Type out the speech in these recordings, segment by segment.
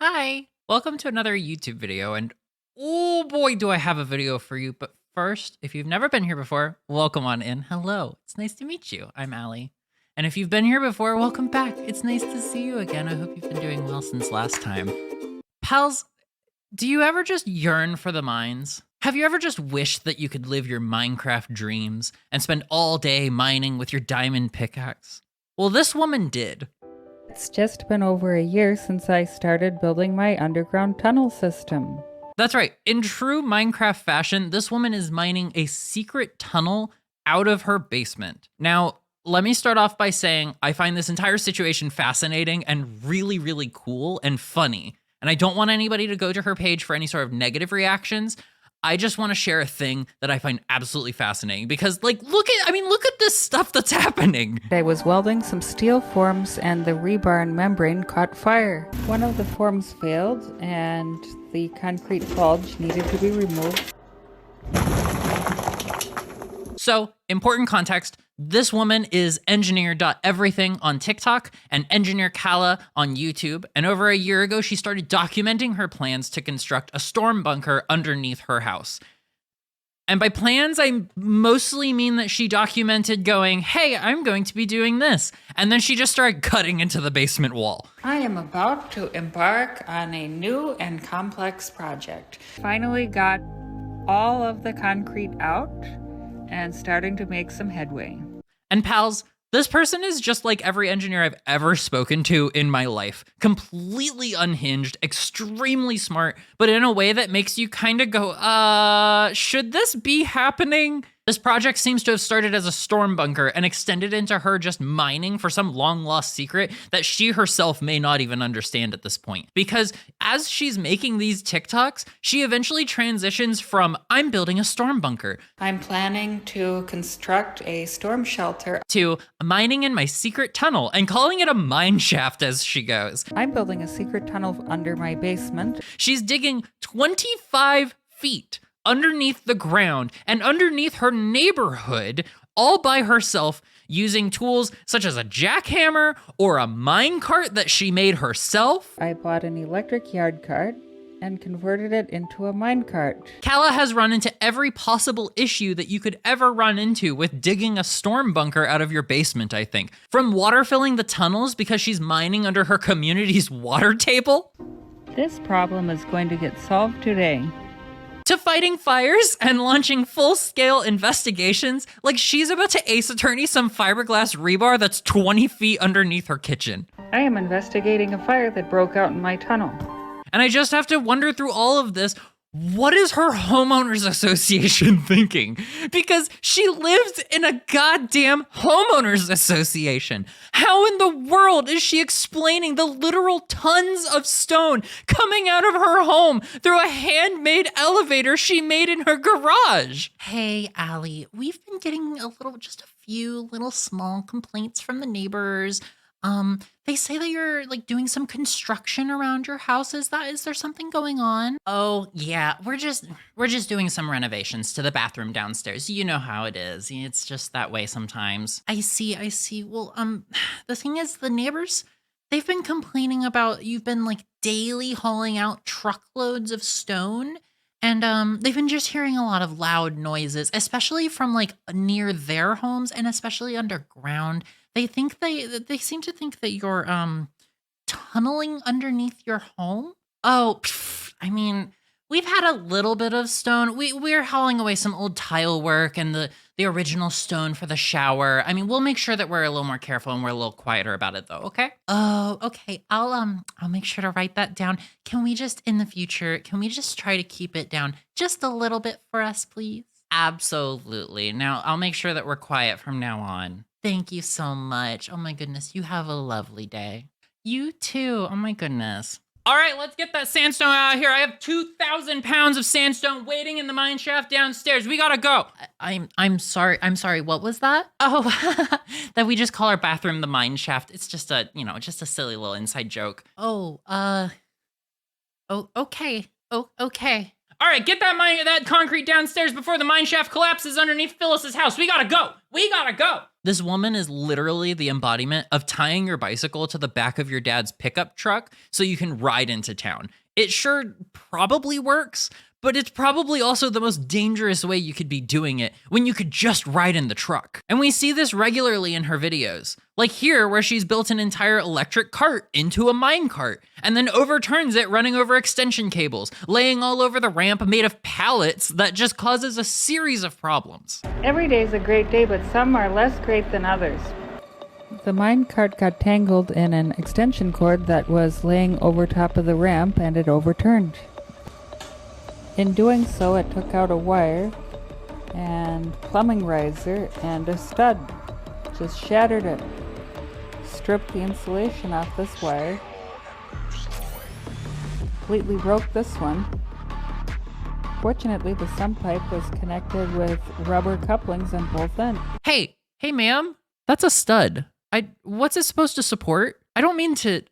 Hi, welcome to another YouTube video, and oh boy, do I have a video for you. But first, if you've never been here before, welcome on in. Hello, it's nice to meet you. I'm Allie. And if you've been here before, welcome back. It's nice to see you again. I hope you've been doing well since last time. Pals, do you ever just yearn for the mines? Have you ever just wished that you could live your Minecraft dreams and spend all day mining with your diamond pickaxe? Well, this woman did. It's just been over a year since I started building my underground tunnel system. That's right. In true Minecraft fashion, this woman is mining a secret tunnel out of her basement. Now, let me start off by saying I find this entire situation fascinating and really, really cool and funny. And I don't want anybody to go to her page for any sort of negative reactions. I just want to share a thing that I find absolutely fascinating because, look at this stuff that's happening. I was welding some steel forms and the rebar and membrane caught fire. One of the forms failed and the concrete bulge needed to be removed. So, important context, this woman is engineer.everything on TikTok and engineer Kala on YouTube. And over a year ago, she started documenting her plans to construct a storm bunker underneath her house. And by plans, I mostly mean that she documented going, hey, I'm going to be doing this. And then she just started cutting into the basement wall. I am about to embark on a new and complex project. Finally got all of the concrete out and starting to make some headway. And pals, this person is just like every engineer I've ever spoken to in my life. Completely unhinged, extremely smart, but in a way that makes you kind of go, should this be happening? This project seems to have started as a storm bunker and extended into her just mining for some long-lost secret that she herself may not even understand at this point. Because as she's making these TikToks, she eventually transitions from, I'm building a storm bunker, I'm planning to construct a storm shelter, to mining in my secret tunnel and calling it a mine shaft as she goes. I'm building a secret tunnel under my basement. She's digging 25 feet underneath the ground and underneath her neighborhood all by herself using tools such as a jackhammer or a mine cart that she made herself. I bought an electric yard cart and converted it into a mine cart. Kala has run into every possible issue that you could ever run into with digging a storm bunker out of your basement, I think. From water filling the tunnels because she's mining under her community's water table, This problem is going to get solved today. to fighting fires and launching full-scale investigations like she's about to ace attorney some fiberglass rebar that's 20 feet underneath her kitchen. I am investigating a fire that broke out in my tunnel. And I just have to wonder through all of this, what is her homeowners association thinking? Because she lives in a goddamn homeowners association. How in the world is she explaining the literal tons of stone coming out of her home through a handmade elevator she made in her garage? Hey, Allie, we've been getting just a few little small complaints from the neighbors. They say that you're doing some construction around your house. Is there something going on? Oh, yeah, we're just doing some renovations to the bathroom downstairs. You know how it is. It's just that way sometimes. I see. Well, the thing is the neighbors, they've been complaining about you've been daily hauling out truckloads of stone. And they've been just hearing a lot of loud noises, especially from near their homes and especially underground. They seem to think that you're tunneling underneath your home. Oh, I mean, we've had a little bit of stone. We're hauling away some old tile work and the original stone for the shower. I mean, we'll make sure that we're a little more careful and we're a little quieter about it though, okay? Oh, okay. I'll make sure to write that down. Can we just try to keep it down just a little bit for us, please? Absolutely. Now, I'll make sure that we're quiet from now on. Thank you so much. Oh my goodness, you have a lovely day. You too. Oh my goodness. All right, let's get that sandstone out of here. I have 2,000 pounds of sandstone waiting in the mine shaft downstairs. We gotta go. I'm sorry. What was that? Oh, that we just call our bathroom the mine shaft. It's just a silly little inside joke. Oh, okay. Oh, okay. All right, get that concrete downstairs before the mine shaft collapses underneath Phyllis's house. We gotta go. We gotta go. This woman is literally the embodiment of tying your bicycle to the back of your dad's pickup truck so you can ride into town. It sure probably works, but it's probably also the most dangerous way you could be doing it when you could just ride in the truck. And we see this regularly in her videos. Like here, where she's built an entire electric cart into a mine cart and then overturns it running over extension cables, laying all over the ramp made of pallets that just causes a series of problems. Every day is a great day, but some are less great than others. The mine cart got tangled in an extension cord that was laying over top of the ramp, and it overturned. In doing so, it took out a wire and plumbing riser and a stud. Just shattered it. Stripped the insulation off this wire. Completely broke this one. Fortunately, the sump pipe was connected with rubber couplings on both ends. Hey ma'am, that's a stud. What's it supposed to support? I don't mean to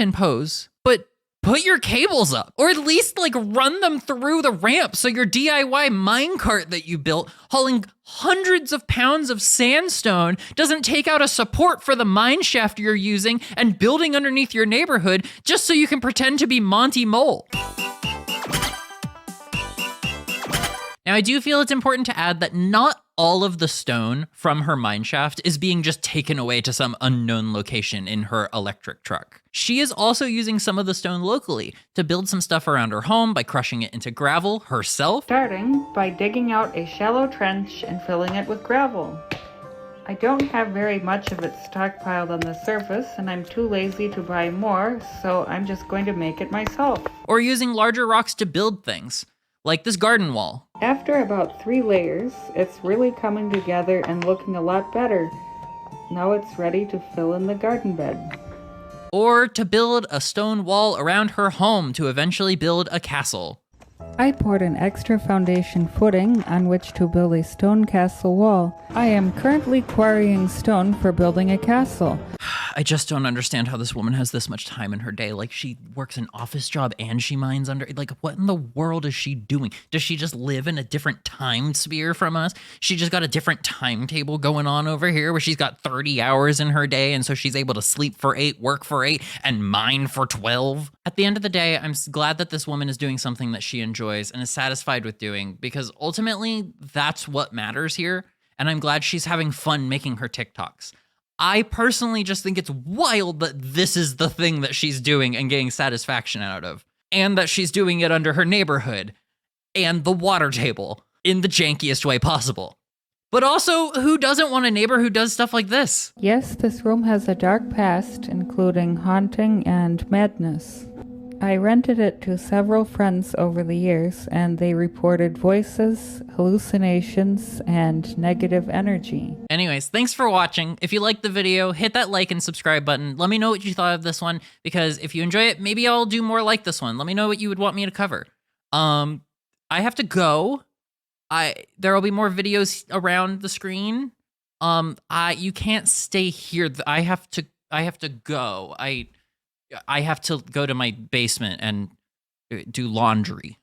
impose, but put your cables up, or at least like run them through the ramp so your DIY minecart that you built, hauling hundreds of pounds of sandstone, doesn't take out a support for the mine shaft you're using and building underneath your neighborhood just so you can pretend to be Monty Mole. Now, I do feel it's important to add that not all of the stone from her mine shaft is being just taken away to some unknown location in her electric truck. She is also using some of the stone locally to build some stuff around her home by crushing it into gravel herself. Starting by digging out a shallow trench and filling it with gravel. I don't have very much of it stockpiled on the surface, and I'm too lazy to buy more, so I'm just going to make it myself. Or using larger rocks to build things, like this garden wall. After about 3 layers, it's really coming together and looking a lot better. Now it's ready to fill in the garden bed. Or to build a stone wall around her home to eventually build a castle. I poured an extra foundation footing on which to build a stone castle wall. I am currently quarrying stone for building a castle. I just don't understand how this woman has this much time in her day. Like, she works an office job and she mines under. Like, what in the world is she doing? Does she just live in a different time sphere from us? She just got a different timetable going on over here where she's got 30 hours in her day, and so she's able to sleep for 8, work for 8, and mine for 12. At the end of the day, I'm glad that this woman is doing something that she enjoys and is satisfied with doing, because ultimately that's what matters here. And I'm glad she's having fun making her TikToks. I personally just think it's wild that this is the thing that she's doing and getting satisfaction out of, and that she's doing it under her neighborhood and the water table in the jankiest way possible. But also, who doesn't want a neighbor who does stuff like this? Yes, this room has a dark past, including haunting and madness. I rented it to several friends over the years, and they reported voices, hallucinations, and negative energy. Anyways, thanks for watching. If you liked the video, hit that like and subscribe button. Let me know what you thought of this one, because if you enjoy it, maybe I'll do more like this one. Let me know what you would want me to cover. I have to go. There will be more videos around the screen. You can't stay here. I have to go. I have to go to my basement and do laundry.